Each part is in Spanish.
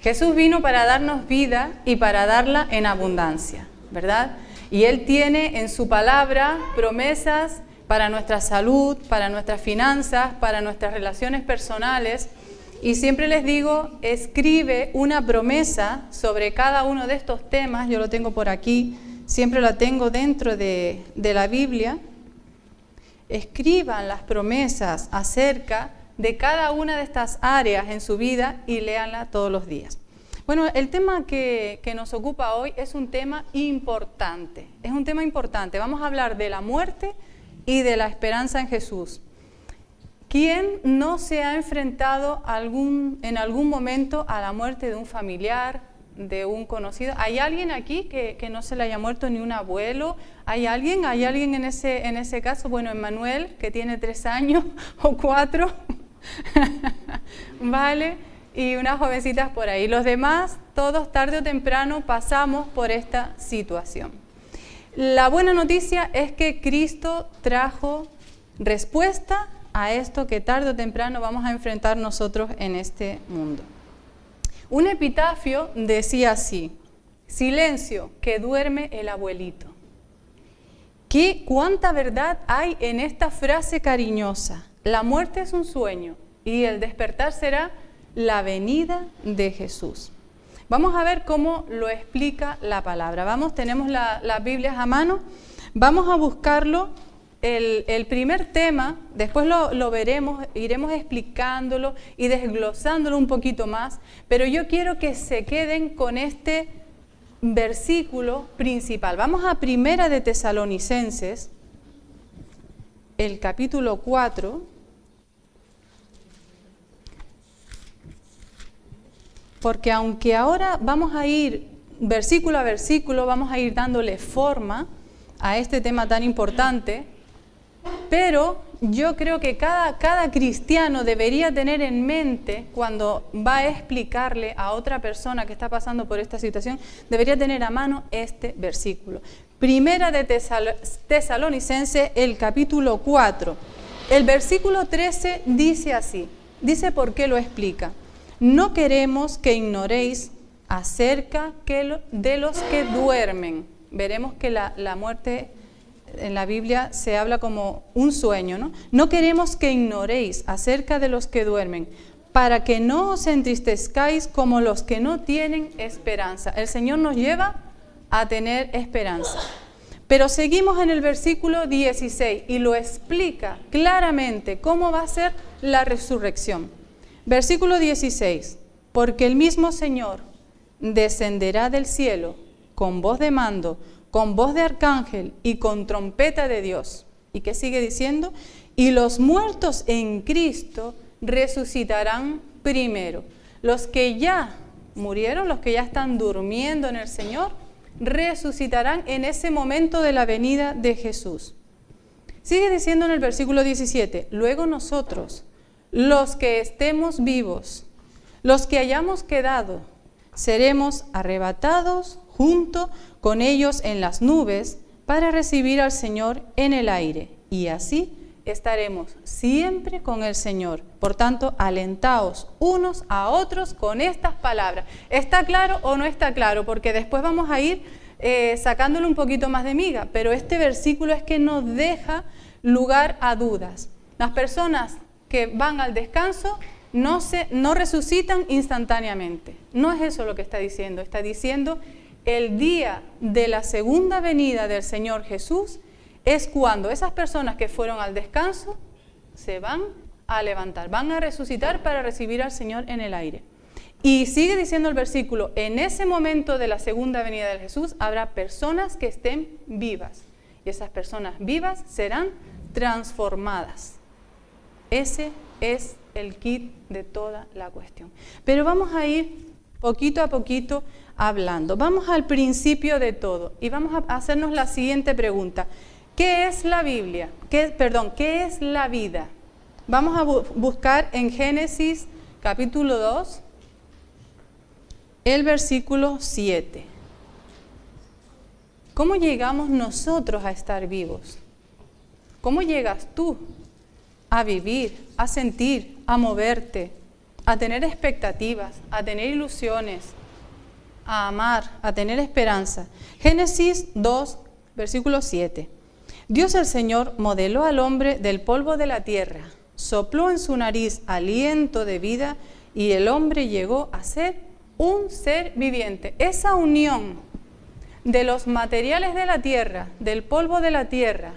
Jesús vino para darnos vida y para darla en abundancia, ¿verdad? Y Él tiene en su palabra promesas para nuestra salud, para nuestras finanzas, para nuestras relaciones personales. Y siempre les digo, escribe una promesa sobre cada uno de estos temas. Yo lo tengo por aquí, siempre la tengo dentro de la Biblia. Escriban las promesas acerca de cada una de estas áreas en su vida y léanla todos los días. Bueno, el tema que nos ocupa hoy es un tema importante. Es un tema importante. Vamos a hablar de la muerte y de la esperanza en Jesús. ¿Quién no se ha enfrentado en algún momento a la muerte de un familiar, de un conocido? ¿Hay alguien aquí que no se le haya muerto ni un abuelo? ¿Hay alguien en ese caso? Bueno, Emmanuel, que tiene 3 años o 4, ¿vale? Y unas jovencitas por ahí. Los demás, todos tarde o temprano pasamos por esta situación. La buena noticia es que Cristo trajo respuesta a esto que tarde o temprano vamos a enfrentar nosotros en este mundo. Un epitafio decía así: silencio, que duerme el abuelito. ¿Cuánta verdad hay en esta frase cariñosa? La muerte es un sueño y el despertar será la venida de Jesús. Vamos a ver cómo lo explica la palabra. Tenemos las Biblias a mano, vamos a buscarlo. El primer tema, después lo veremos, iremos explicándolo y desglosándolo un poquito más, pero yo quiero que se queden con este versículo principal. Vamos a Primera de Tesalonicenses, el capítulo 4, porque aunque ahora vamos a ir versículo a versículo, vamos a ir dándole forma a este tema tan importante, pero yo creo que cada cristiano debería tener en mente, cuando va a explicarle a otra persona que está pasando por esta situación, debería tener a mano este versículo. Primera de Tesalonicenses, el capítulo 4. El versículo 13 dice así, dice por qué lo explica. No queremos que ignoréis acerca de los que duermen. Veremos que la muerte en la Biblia se habla como un sueño, ¿no? No queremos que ignoréis acerca de los que duermen, para que no os entristezcáis como los que no tienen esperanza. El Señor nos lleva a tener esperanza. Pero seguimos en el versículo 16 y lo explica claramente cómo va a ser la resurrección. Versículo 16, porque el mismo Señor descenderá del cielo con voz de mando, con voz de arcángel y con trompeta de Dios. ¿Y qué sigue diciendo? Y los muertos en Cristo resucitarán primero. Los que ya murieron, los que ya están durmiendo en el Señor, resucitarán en ese momento de la venida de Jesús. Sigue diciendo en el versículo 17, luego nosotros, los que estemos vivos, los que hayamos quedado, seremos arrebatados junto con ellos en las nubes para recibir al Señor en el aire, y así estaremos siempre con el Señor. Por tanto, alentaos unos a otros con estas palabras. ¿Está claro o no está claro? Porque después vamos a ir sacándole un poquito más de miga, pero este versículo es que no deja lugar a dudas. Las personas que van al descanso no resucitan instantáneamente. No es eso lo que está diciendo. Está diciendo el día de la segunda venida del Señor Jesús es cuando esas personas que fueron al descanso se van a levantar, van a resucitar para recibir al Señor en el aire. Y sigue diciendo el versículo, en ese momento de la segunda venida de Jesús habrá personas que estén vivas. Y esas personas vivas serán transformadas. Ese es el kit de toda la cuestión. Pero vamos a ir poquito a poquito hablando. Vamos al principio de todo y vamos a hacernos la siguiente pregunta. ¿Qué es la Biblia? ¿Qué es la vida? Vamos a buscar en Génesis capítulo 2, el versículo 7. ¿Cómo llegamos nosotros a estar vivos? ¿Cómo llegas tú a vivir, a sentir, a moverte, a tener expectativas, a tener ilusiones, a amar, a tener esperanza. Génesis 2, versículo 7. Dios el Señor modeló al hombre del polvo de la tierra, sopló en su nariz aliento de vida y el hombre llegó a ser un ser viviente. Esa unión de los materiales de la tierra, del polvo de la tierra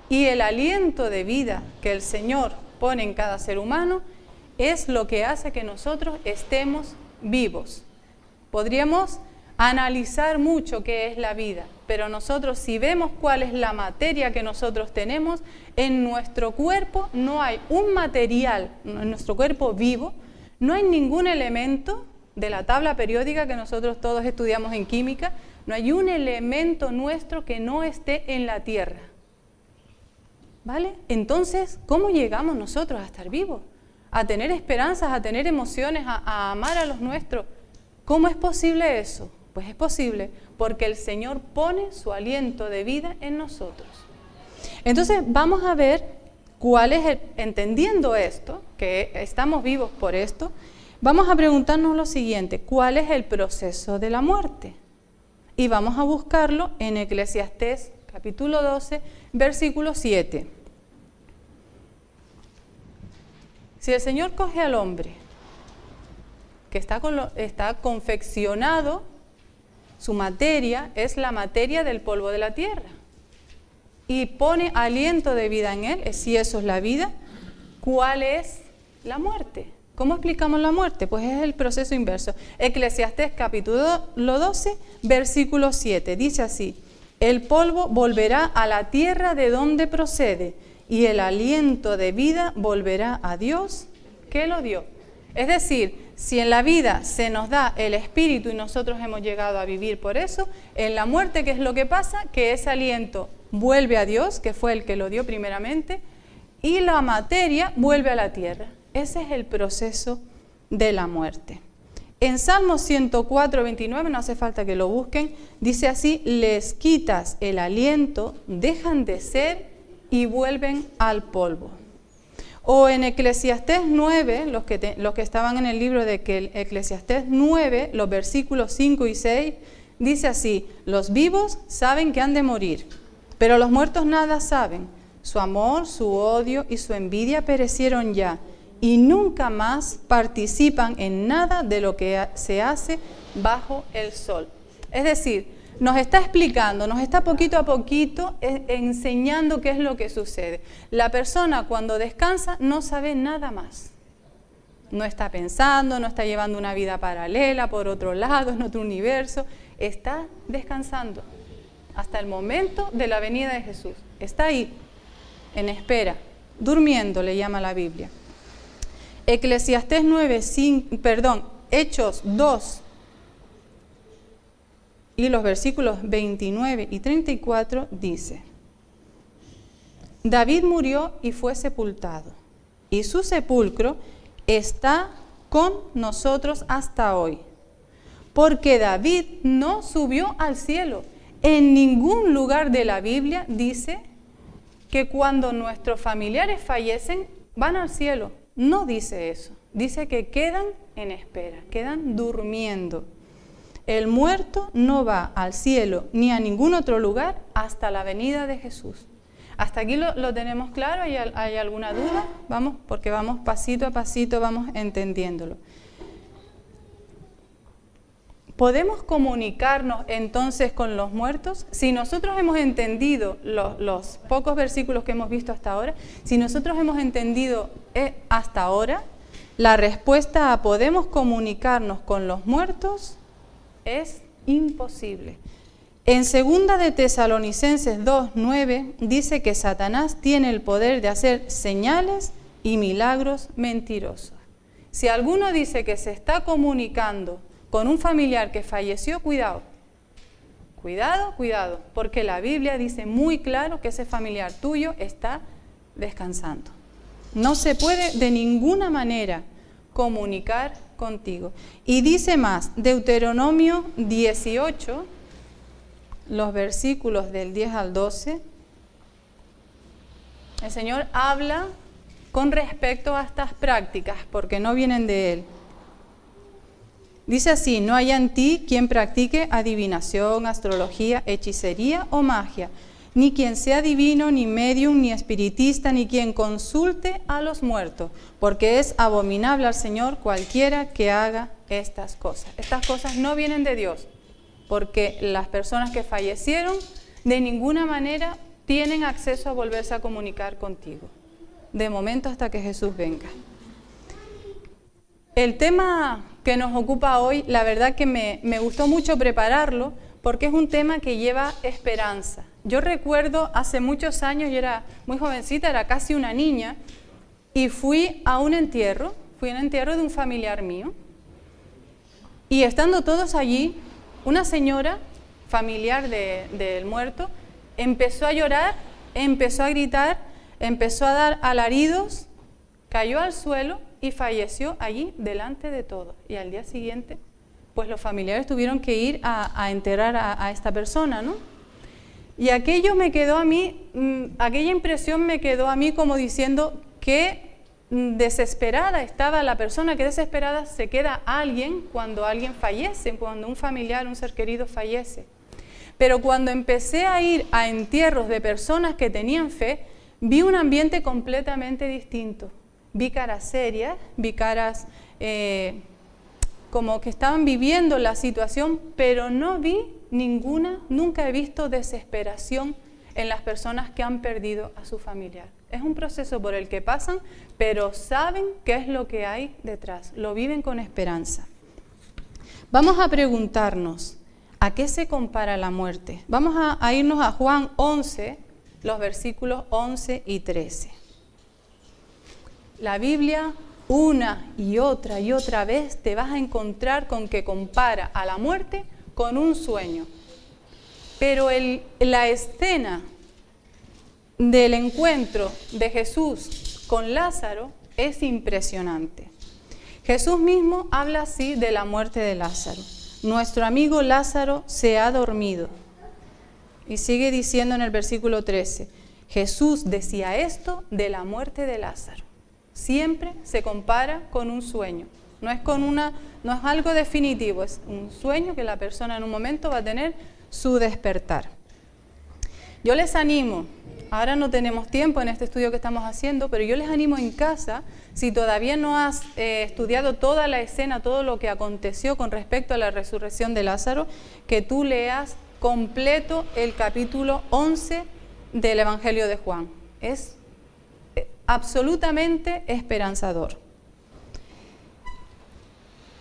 y el aliento de vida que el Señor pone en cada ser humano es lo que hace que nosotros estemos vivos. Podríamos analizar mucho qué es la vida, pero nosotros si vemos cuál es la materia que nosotros tenemos, en nuestro cuerpo no hay un material, en nuestro cuerpo vivo, no hay ningún elemento de la tabla periódica que nosotros todos estudiamos en química, no hay un elemento nuestro que no esté en la tierra. ¿Vale? Entonces, ¿cómo llegamos nosotros a estar vivos? A tener esperanzas, a tener emociones, a amar a los nuestros. ¿Cómo es posible eso? Pues es posible porque el Señor pone su aliento de vida en nosotros. Entonces vamos a ver cuál es, entendiendo esto, que estamos vivos por esto, vamos a preguntarnos lo siguiente: ¿cuál es el proceso de la muerte? Y vamos a buscarlo en Eclesiastés capítulo 12, versículo 7. Si el Señor coge al hombre que está confeccionado, su materia es la materia del polvo de la tierra, y pone aliento de vida en él, si eso es la vida, ¿cuál es la muerte? ¿Cómo explicamos la muerte? Pues es el proceso inverso. Eclesiastés capítulo 12, versículo 7, dice así: el polvo volverá a la tierra de donde procede, y el aliento de vida volverá a Dios que lo dio. Es decir, si en la vida se nos da el espíritu y nosotros hemos llegado a vivir por eso, en la muerte, ¿qué es lo que pasa? Que ese aliento vuelve a Dios, que fue el que lo dio primeramente, y la materia vuelve a la tierra. Ese es el proceso de la muerte. En Salmo 104, 29, no hace falta que lo busquen, dice así: les quitas el aliento, dejan de ser y vuelven al polvo. O en Eclesiastés 9, los que estaban en el libro de Eclesiastés 9, los versículos 5 y 6, dice así: los vivos saben que han de morir, pero los muertos nada saben. Su amor, su odio y su envidia perecieron ya, y nunca más participan en nada de lo que se hace bajo el sol. Es decir, nos está explicando, nos está poquito a poquito enseñando qué es lo que sucede. La persona cuando descansa no sabe nada más. No está pensando, no está llevando una vida paralela por otro lado, en otro universo. Está descansando hasta el momento de la venida de Jesús. Está ahí, en espera, durmiendo, le llama la Biblia. Eclesiastés 9, Hechos 2, y los versículos 29 y 34 dice: David murió y fue sepultado, y su sepulcro está con nosotros hasta hoy, porque David no subió al cielo. En ningún lugar de la Biblia dice que cuando nuestros familiares fallecen van al cielo. No dice eso. Dice que quedan en espera, quedan durmiendo. El muerto no va al cielo ni a ningún otro lugar hasta la venida de Jesús. ¿Hasta aquí lo tenemos claro? ¿Hay alguna duda? Vamos, porque vamos pasito a pasito, vamos entendiéndolo. ¿Podemos comunicarnos entonces con los muertos? Si nosotros hemos entendido los pocos versículos que hemos visto hasta ahora, si nosotros hemos entendido hasta ahora, la respuesta a ¿podemos comunicarnos con los muertos? Es imposible. En 2 de Tesalonicenses 2:9 dice que Satanás tiene el poder de hacer señales y milagros mentirosos. Si alguno dice que se está comunicando con un familiar que falleció, cuidado, porque la Biblia dice muy claro que ese familiar tuyo está descansando. No se puede de ninguna manera comunicar contigo. Y dice más, Deuteronomio 18, los versículos del 10 al 12, el Señor habla con respecto a estas prácticas, porque no vienen de él. Dice así: no haya en ti quien practique adivinación, astrología, hechicería o magia, ni quien sea divino, ni medium, ni espiritista, ni quien consulte a los muertos, porque es abominable al Señor cualquiera que haga estas cosas. Estas cosas no vienen de Dios, porque las personas que fallecieron de ninguna manera tienen acceso a volverse a comunicar contigo, de momento hasta que Jesús venga. El tema que nos ocupa hoy, la verdad que me gustó mucho prepararlo, porque es un tema que lleva esperanza. Yo recuerdo hace muchos años, yo era muy jovencita, era casi una niña, y fui a un entierro de un familiar mío, y estando todos allí, una señora familiar del muerto empezó a llorar, empezó a gritar, empezó a dar alaridos, cayó al suelo y falleció allí delante de todos. Y al día siguiente, pues los familiares tuvieron que ir a enterrar a esta persona, ¿no? Y aquello me quedó a mí, aquella impresión me quedó a mí como diciendo que desesperada estaba la persona, que desesperada se queda alguien cuando alguien fallece, cuando un familiar, un ser querido fallece. Pero cuando empecé a ir a entierros de personas que tenían fe, vi un ambiente completamente distinto. Vi caras serias, vi caras como que estaban viviendo la situación, pero no vi nunca he visto desesperación en las personas que han perdido a su familiar. Es un proceso por el que pasan, pero saben qué es lo que hay detrás, lo viven con esperanza. Vamos a preguntarnos, ¿a qué se compara la muerte? Vamos a irnos a Juan 11, los versículos 11 y 13. La Biblia, una y otra vez, te vas a encontrar con que compara a la muerte con un sueño. Pero la escena del encuentro de Jesús con Lázaro es impresionante. Jesús mismo habla así de la muerte de Lázaro. Nuestro amigo Lázaro se ha dormido. Y sigue diciendo en el versículo 13, Jesús decía esto de la muerte de Lázaro. Siempre se compara con un sueño. No es algo definitivo, es un sueño que la persona en un momento va a tener su despertar. Yo les animo, ahora no tenemos tiempo en este estudio que estamos haciendo, pero yo les animo en casa, si todavía no has estudiado toda la escena, todo lo que aconteció con respecto a la resurrección de Lázaro, que tú leas completo el capítulo 11 del Evangelio de Juan. Es absolutamente esperanzador.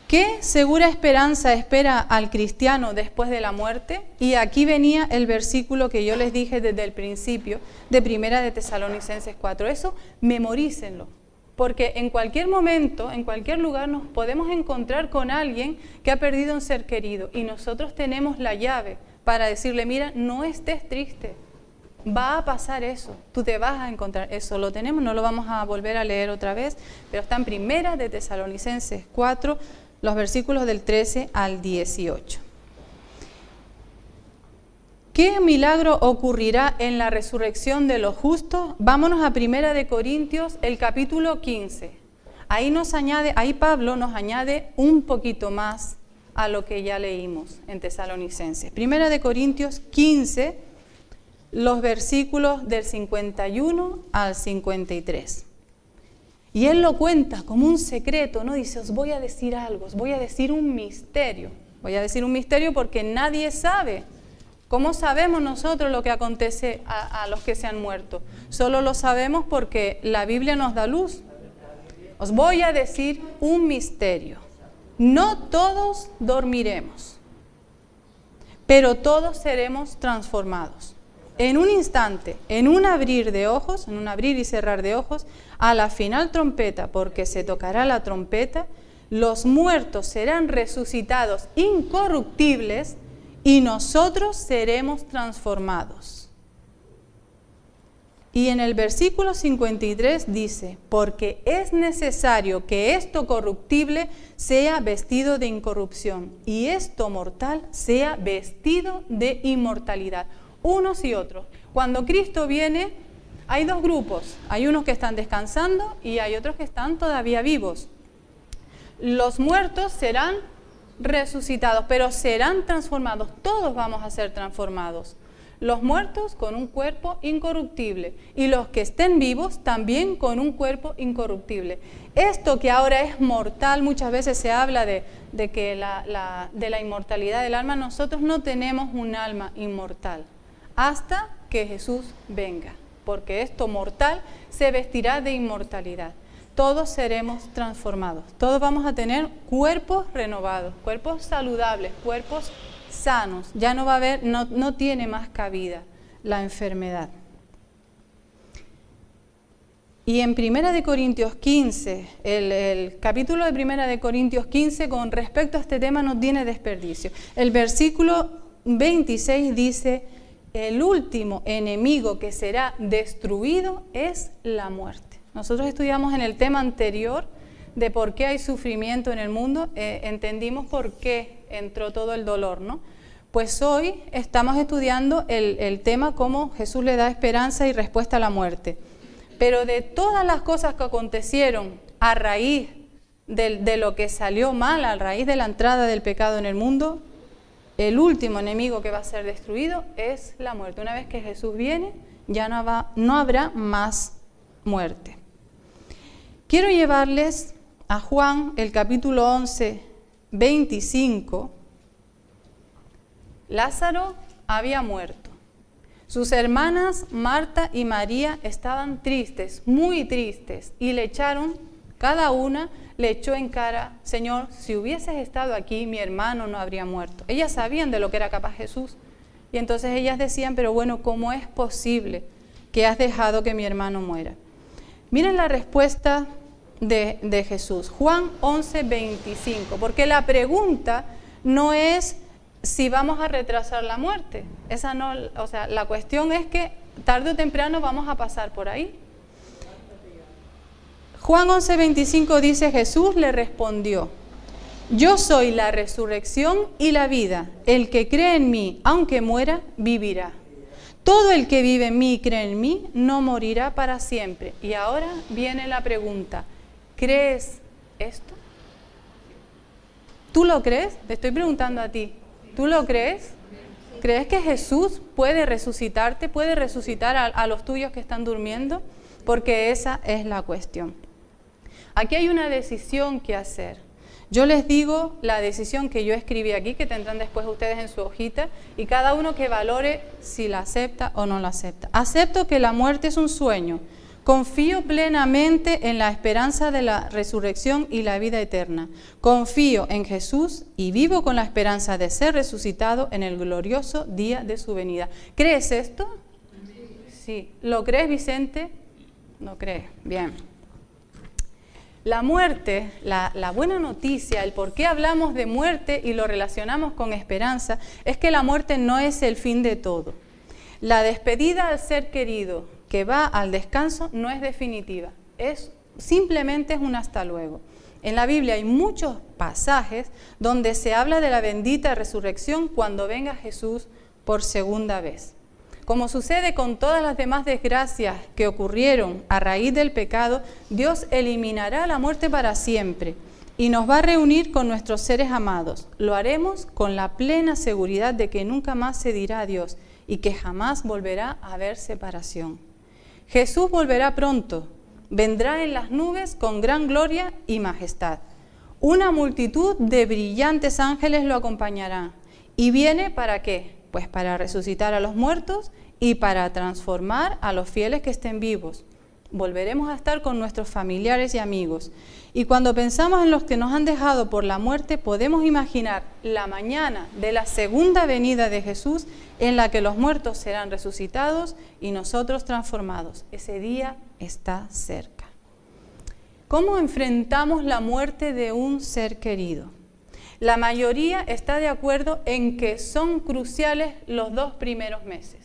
¿Qué segura esperanza espera al cristiano después de la muerte? Y aquí venía el versículo que yo les dije desde el principio, de Primera de Tesalonicenses 4. Eso, memorícenlo, porque en cualquier momento, en cualquier lugar nos podemos encontrar con alguien que ha perdido un ser querido y nosotros tenemos la llave para decirle, mira, no estés triste, va a pasar eso, tú te vas a encontrar eso. Lo tenemos, no lo vamos a volver a leer otra vez, pero está en Primera de Tesalonicenses 4, los versículos del 13 al 18. ¿Qué milagro ocurrirá en la resurrección de los justos? Vámonos a Primera de Corintios, el capítulo 15. Ahí Pablo nos añade un poquito más a lo que ya leímos en Tesalonicenses. Primera de Corintios 15, los versículos del 51 al 53. Y él lo cuenta como un secreto, ¿no? Dice, os voy a decir algo, os voy a decir un misterio. Voy a decir un misterio porque nadie sabe. ¿Cómo sabemos nosotros lo que acontece a los que se han muerto? Solo lo sabemos porque la Biblia nos da luz. Os voy a decir un misterio. No todos dormiremos, pero todos seremos transformados. En un instante, en un abrir de ojos, en un abrir y cerrar de ojos, a la final trompeta, porque se tocará la trompeta, los muertos serán resucitados incorruptibles y nosotros seremos transformados. Y en el versículo 53 dice, porque es necesario que esto corruptible sea vestido de incorrupción y esto mortal sea vestido de inmortalidad. Unos y otros. Cuando Cristo viene, hay dos grupos, hay unos que están descansando y hay otros que están todavía vivos. Los muertos serán resucitados, pero serán transformados, todos vamos a ser transformados. Los muertos con un cuerpo incorruptible y los que estén vivos también con un cuerpo incorruptible. Esto que ahora es mortal, muchas veces se habla de la inmortalidad del alma. Nosotros no tenemos un alma inmortal hasta que Jesús venga, porque esto mortal se vestirá de inmortalidad. Todos seremos transformados, todos vamos a tener cuerpos renovados, cuerpos saludables, cuerpos sanos. Ya no va a haber, no tiene más cabida la enfermedad. Y en 1 Corintios 15, el capítulo de 1 Corintios 15 con respecto a este tema no tiene desperdicio. El versículo 26 dice: el último enemigo que será destruido es la muerte. Nosotros estudiamos en el tema anterior de por qué hay sufrimiento en el mundo, entendimos por qué entró todo el dolor, ¿no? Pues hoy estamos estudiando el tema cómo Jesús le da esperanza y respuesta a la muerte. Pero de todas las cosas que acontecieron a raíz de lo que salió mal, a raíz de la entrada del pecado en el mundo, el último enemigo que va a ser destruido es la muerte. Una vez que Jesús viene, ya no habrá más muerte. Quiero llevarles a Juan, el capítulo 11, 25. Lázaro había muerto. Sus hermanas Marta y María estaban tristes, muy tristes, y le echaron, cada una le echó en cara: Señor, si hubieses estado aquí, mi hermano no habría muerto. Ellas sabían de lo que era capaz Jesús, y entonces ellas decían: pero bueno, ¿cómo es posible que has dejado que mi hermano muera? Miren la respuesta de Jesús, Juan 11, 25, porque la pregunta no es si vamos a retrasar la muerte. Esa no, o sea, la cuestión es que tarde o temprano vamos a pasar por ahí. Juan 11, 25 dice: Jesús le respondió: yo soy la resurrección y la vida. El que cree en mí, aunque muera, vivirá. Todo el que vive en mí y cree en mí, no morirá para siempre. Y ahora viene la pregunta: ¿crees esto? ¿Tú lo crees? Te estoy preguntando a ti. ¿Tú lo crees? ¿Crees que Jesús puede resucitarte, puede resucitar a los tuyos que están durmiendo? Porque esa es la cuestión. Aquí hay una decisión que hacer. Yo les digo la decisión que yo escribí aquí, que tendrán después ustedes en su hojita, y cada uno que valore si la acepta o no la acepta. Acepto que la muerte es un sueño. Confío plenamente en la esperanza de la resurrección y la vida eterna. Confío en Jesús y vivo con la esperanza de ser resucitado en el glorioso día de su venida. ¿Crees esto? Sí. ¿Lo crees, Vicente? ¿Lo crees? Bien. La muerte, la buena noticia, el por qué hablamos de muerte y lo relacionamos con esperanza, es que la muerte no es el fin de todo. La despedida al ser querido que va al descanso no es definitiva, simplemente es un hasta luego. En la Biblia hay muchos pasajes donde se habla de la bendita resurrección cuando venga Jesús por segunda vez. Como sucede con todas las demás desgracias que ocurrieron a raíz del pecado, Dios eliminará la muerte para siempre y nos va a reunir con nuestros seres amados. Lo haremos con la plena seguridad de que nunca más se dirá adiós y que jamás volverá a haber separación. Jesús volverá pronto, vendrá en las nubes con gran gloria y majestad. Una multitud de brillantes ángeles lo acompañará. ¿Y viene para qué? Pues para resucitar a los muertos y para transformar a los fieles que estén vivos. Volveremos a estar con nuestros familiares y amigos. Y cuando pensamos en los que nos han dejado por la muerte, podemos imaginar la mañana de la segunda venida de Jesús, en la que los muertos serán resucitados y nosotros transformados. Ese día está cerca. ¿Cómo enfrentamos la muerte de un ser querido? La mayoría está de acuerdo en que son cruciales los 2 primeros meses.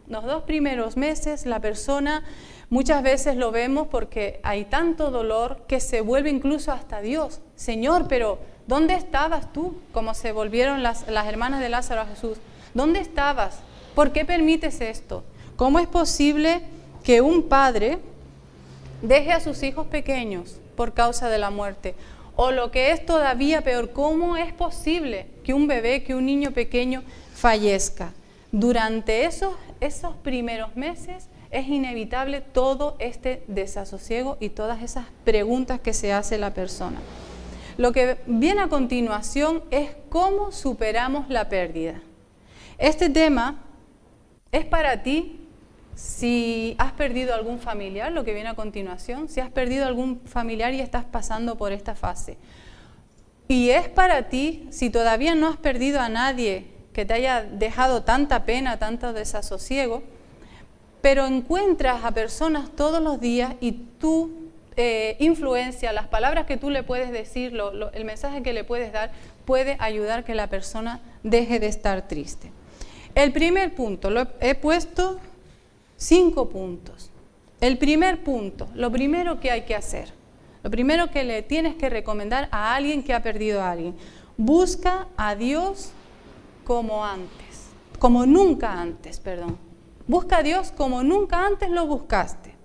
Los 2 primeros meses la persona muchas veces lo vemos porque hay tanto dolor que se vuelve incluso hasta Dios. Señor, pero ¿dónde estabas tú? Como se volvieron las hermanas de Lázaro a Jesús. ¿Dónde estabas? ¿Por qué permites esto? ¿Cómo es posible que un padre deje a sus hijos pequeños por causa de la muerte. O lo que es todavía peor, ¿cómo es posible que un bebé, que un niño pequeño fallezca? Durante esos primeros meses es inevitable todo este desasosiego y todas esas preguntas que se hace la persona. Lo que viene a continuación es cómo superamos la pérdida. Este tema es para ti si has perdido algún familiar, lo que viene a continuación, si has perdido algún familiar y estás pasando por esta fase. Y es para ti si todavía no has perdido a nadie que te haya dejado tanta pena, tanto desasosiego, pero encuentras a personas todos los días y tu influencia, las palabras que tú le puedes decir, el mensaje que le puedes dar, puede ayudar a que la persona deje de estar triste. El primer punto, he puesto 5 puntos. El primer punto, lo primero que hay que hacer, lo primero que le tienes que recomendar a alguien que ha perdido a alguien, busca a Dios como nunca antes. Busca a Dios como nunca antes lo buscaste.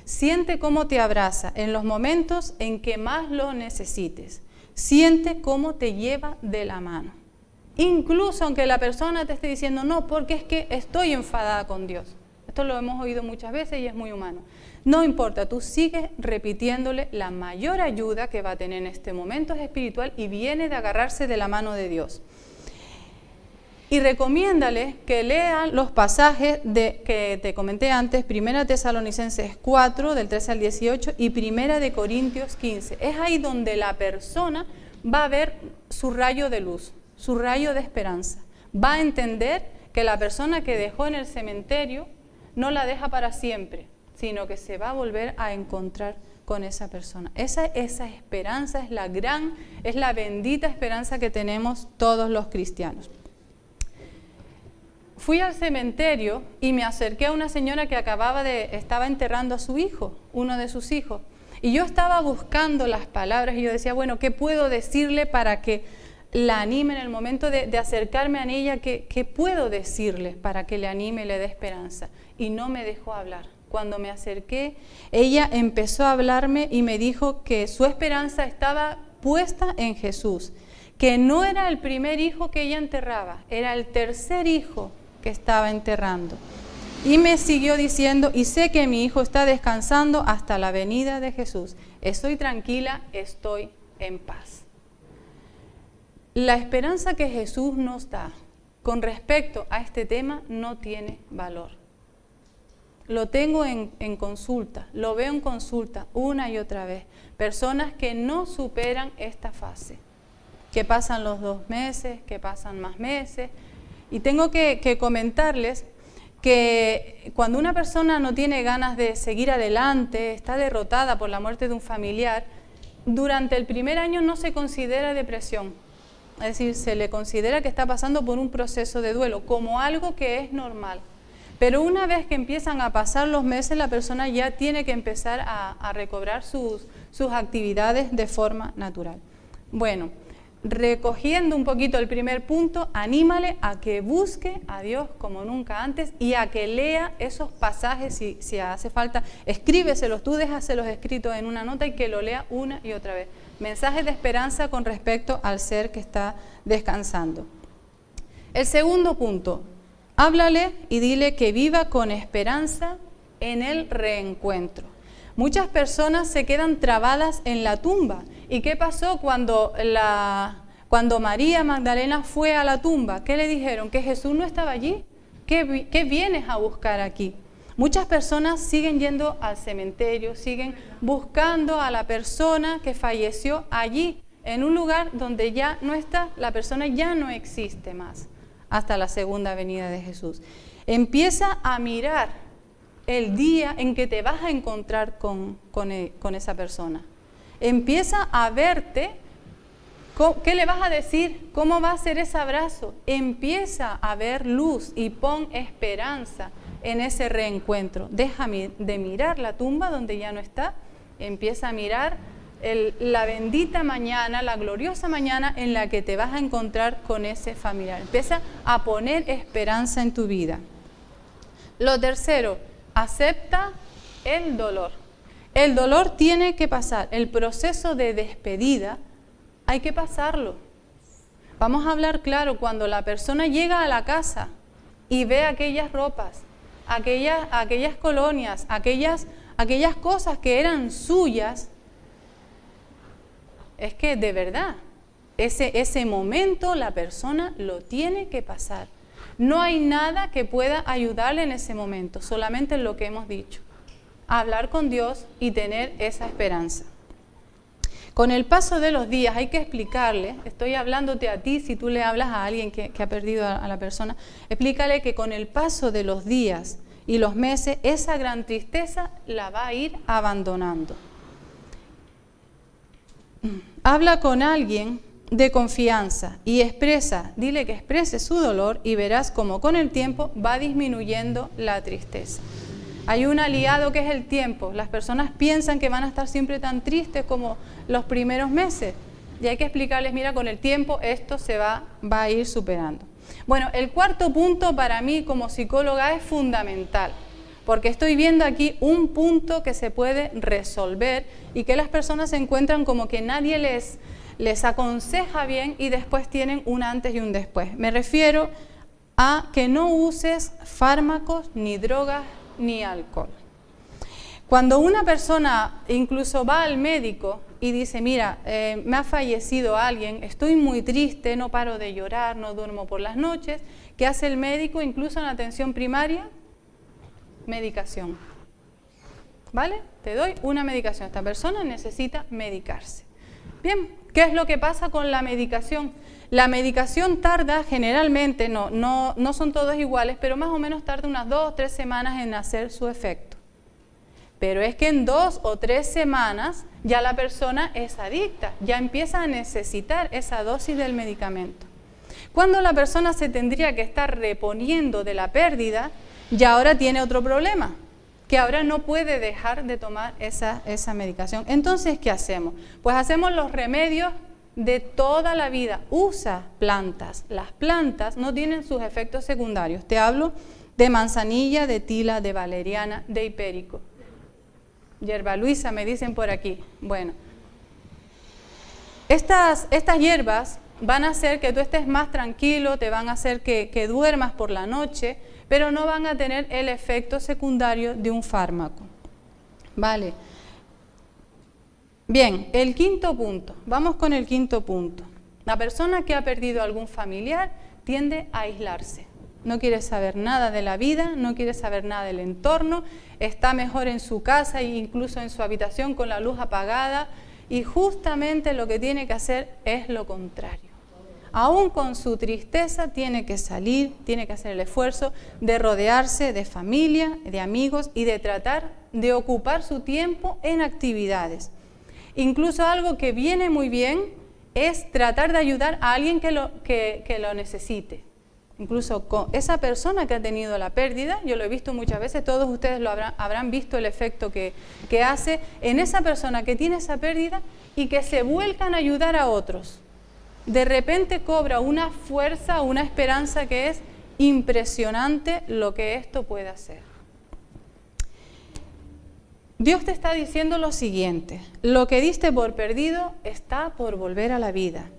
Siente cómo te abraza en los momentos en que más lo necesites. Siente cómo te lleva de la mano. Incluso aunque la persona te esté diciendo, no, porque es que estoy enfadada con Dios. Esto lo hemos oído muchas veces y es muy humano. No importa, tú sigues repitiéndole la mayor ayuda que va a tener en este momento es espiritual y viene de agarrarse de la mano de Dios. Y recomiéndale que lean los pasajes que te comenté antes, 1 Tesalonicenses 4, del 13 al 18, y 1 de Corintios 15. Es ahí donde la persona va a ver su rayo de luz, su rayo de esperanza. Va a entender que la persona que dejó en el cementerio no la deja para siempre, sino que se va a volver a encontrar con esa persona. Esa esperanza es la bendita esperanza que tenemos todos los cristianos. Fui al cementerio y me acerqué a una señora que estaba enterrando a su hijo, uno de sus hijos. Y yo estaba buscando las palabras y yo decía, bueno, ¿qué puedo decirle para que la anime en el momento de acercarme a ella? ¿Qué puedo decirle para que le anime y le dé esperanza? Y no me dejó hablar. Cuando me acerqué, ella empezó a hablarme y me dijo que su esperanza estaba puesta en Jesús, que no era el primer hijo que ella enterraba, era el tercer hijo que estaba enterrando. Y me siguió diciendo, y sé que mi hijo está descansando hasta la venida de Jesús. Estoy tranquila, estoy en paz. La esperanza que Jesús nos da con respecto a este tema no tiene valor. Lo tengo en consulta, lo veo en consulta una y otra vez. Personas que no superan esta fase, que pasan los 2 meses, que pasan más meses. Y tengo que comentarles que cuando una persona no tiene ganas de seguir adelante, está derrotada por la muerte de un familiar, durante el primer año no se considera depresión. Es decir, se le considera que está pasando por un proceso de duelo, como algo que es normal. Pero una vez que empiezan a pasar los meses, la persona ya tiene que empezar a recobrar sus actividades de forma natural. Bueno, recogiendo un poquito el primer punto, anímale a que busque a Dios como nunca antes y a que lea esos pasajes si hace falta. Escríbeselos, tú déjaselos escritos en una nota y que lo lea una y otra vez. Mensajes de esperanza con respecto al ser que está descansando. El segundo punto, háblale y dile que viva con esperanza en el reencuentro. Muchas personas se quedan trabadas en la tumba. ¿Y qué pasó cuando María Magdalena fue a la tumba? ¿Qué le dijeron? ¿Que Jesús no estaba allí? ¿Qué vienes a buscar aquí? Muchas personas siguen yendo al cementerio, siguen buscando a la persona que falleció allí, en un lugar donde ya no está, la persona ya no existe más, hasta la segunda venida de Jesús. Empieza a mirar el día en que te vas a encontrar con esa persona. Empieza a verte, ¿qué le vas a decir? ¿Cómo va a ser ese abrazo? Empieza a ver luz y pon esperanza en ese reencuentro. Deja de mirar la tumba donde ya no está, empieza a mirar la bendita mañana, la gloriosa mañana en la que te vas a encontrar con ese familiar. Empieza a poner esperanza en tu vida. Lo tercero, acepta el dolor. El dolor tiene que pasar, el proceso de despedida hay que pasarlo. Vamos a hablar claro, cuando la persona llega a la casa y ve aquellas ropas, aquellas colonias, aquellas cosas que eran suyas, es que de verdad, ese momento la persona lo tiene que pasar. No hay nada que pueda ayudarle en ese momento, solamente lo que hemos dicho. Hablar con Dios y tener esa esperanza. Con el paso de los días hay que explicarle, estoy hablándote a ti, si tú le hablas a alguien que ha perdido a la persona, explícale que con el paso de los días y los meses, esa gran tristeza la va a ir abandonando. Habla con alguien de confianza y dile que exprese su dolor y verás cómo con el tiempo va disminuyendo la tristeza. Hay un aliado que es el tiempo. Las personas piensan que van a estar siempre tan tristes como los primeros meses. Y hay que explicarles, mira, con el tiempo esto se va a ir superando. Bueno, el cuarto punto para mí como psicóloga es fundamental, porque estoy viendo aquí un punto que se puede resolver y que las personas se encuentran como que nadie les aconseja bien y después tienen un antes y un después. Me refiero a que no uses fármacos, ni drogas, ni alcohol. Cuando una persona incluso va al médico y dice, mira, me ha fallecido alguien, estoy muy triste, no paro de llorar, no duermo por las noches, ¿qué hace el médico? Incluso en la atención primaria, medicación. ¿Vale? Te doy una medicación. Esta persona necesita medicarse. Bien, ¿qué es lo que pasa con la medicación? La medicación tarda generalmente, no son todos iguales, pero más o menos tarda unas 2 o 3 semanas en hacer su efecto. Pero es que en 2 o 3 semanas ya la persona es adicta, ya empieza a necesitar esa dosis del medicamento. Cuando la persona se tendría que estar reponiendo de la pérdida, ya ahora tiene otro problema, que ahora no puede dejar de tomar esa medicación. Entonces, ¿qué hacemos? Pues hacemos los remedios de toda la vida. Usa plantas. Las plantas no tienen sus efectos secundarios. Te hablo de manzanilla, de tila, de valeriana, de hipérico. Hierba Luisa, me dicen por aquí. Bueno, estas hierbas van a hacer que tú estés más tranquilo, te van a hacer que duermas por la noche, pero no van a tener el efecto secundario de un fármaco. Vale. Bien, el quinto punto. Vamos con el quinto punto. La persona que ha perdido algún familiar tiende a aislarse. No quiere saber nada de la vida, no quiere saber nada del entorno, está mejor en su casa e incluso en su habitación con la luz apagada, y justamente lo que tiene que hacer es lo contrario. Aún con su tristeza tiene que salir, tiene que hacer el esfuerzo de rodearse de familia, de amigos y de tratar de ocupar su tiempo en actividades. Incluso algo que viene muy bien es tratar de ayudar a alguien que lo necesite. Incluso con esa persona que ha tenido la pérdida, yo lo he visto muchas veces, todos ustedes habrán visto el efecto que hace en esa persona que tiene esa pérdida y que se vuelcan a ayudar a otros. De repente cobra una fuerza, una esperanza que es impresionante lo que esto puede hacer. Dios te está diciendo lo siguiente: lo que diste por perdido está por volver a la vida.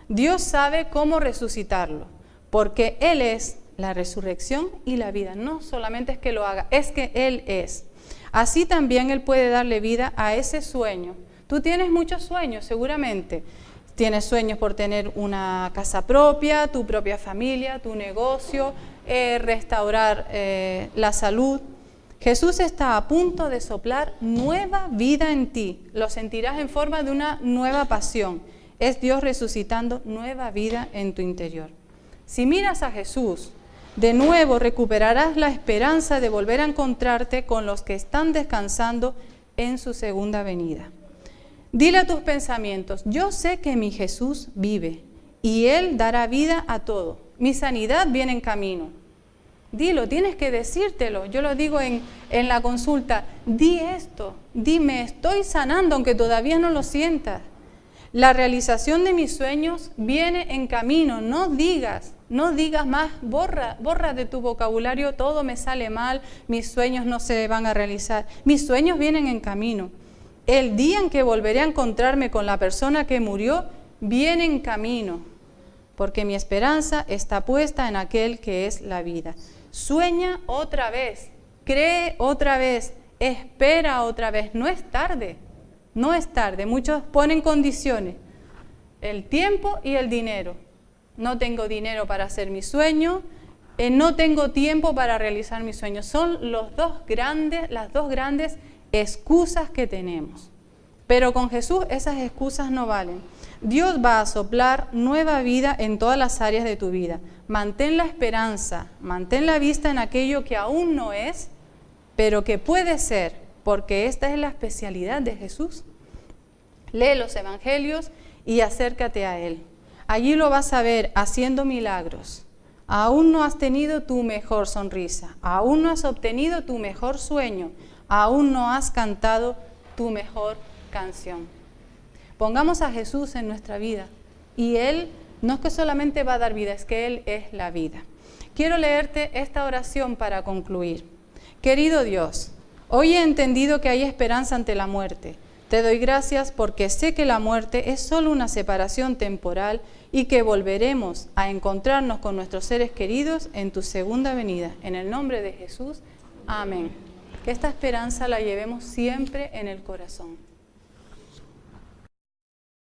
Dios sabe cómo resucitarlo, porque Él es la resurrección y la vida. No solamente es que lo haga, es que Él es. Así también Él puede darle vida a ese sueño. Tú tienes muchos sueños, seguramente. Tienes sueños por tener una casa propia, tu propia familia, tu negocio, restaurar la salud. Jesús está a punto de soplar nueva vida en ti. Lo sentirás en forma de una nueva pasión. Es Dios resucitando nueva vida en tu interior. Si miras a Jesús, de nuevo recuperarás la esperanza de volver a encontrarte con los que están descansando en su segunda venida. Dile a tus pensamientos: yo sé que mi Jesús vive y Él dará vida a todo. Mi sanidad viene en camino. Dilo, tienes que decírtelo. Yo lo digo en la consulta: di esto, dime, estoy sanando aunque todavía no lo sientas. La realización de mis sueños viene en camino. No digas, No digas más, borra de tu vocabulario, todo me sale mal, mis sueños no se van a realizar. Mis sueños vienen en camino. El día en que volveré a encontrarme con la persona que murió, viene en camino, porque mi esperanza está puesta en aquel que es la vida. Sueña otra vez, cree otra vez, espera otra vez. No es tarde, no es tarde. Muchos ponen condiciones, el tiempo y el dinero. No tengo dinero para hacer mi sueño, no tengo tiempo para realizar mi sueño. Son las dos grandes excusas que tenemos. Pero con Jesús esas excusas no valen. Dios va a soplar nueva vida en todas las áreas de tu vida. Mantén la esperanza, mantén la vista en aquello que aún no es, pero que puede ser, porque esta es la especialidad de Jesús. Lee los evangelios y acércate a Él. Allí lo vas a ver haciendo milagros. Aún no has tenido tu mejor sonrisa, aún no has obtenido tu mejor sueño, aún no has cantado tu mejor canción. Pongamos a Jesús en nuestra vida y Él no es que solamente va a dar vida, es que Él es la vida. Quiero leerte esta oración para concluir. Querido Dios, hoy he entendido que hay esperanza ante la muerte. Te doy gracias porque sé que la muerte es solo una separación temporal y que volveremos a encontrarnos con nuestros seres queridos en tu segunda venida. En el nombre de Jesús, amén. Que esta esperanza la llevemos siempre en el corazón.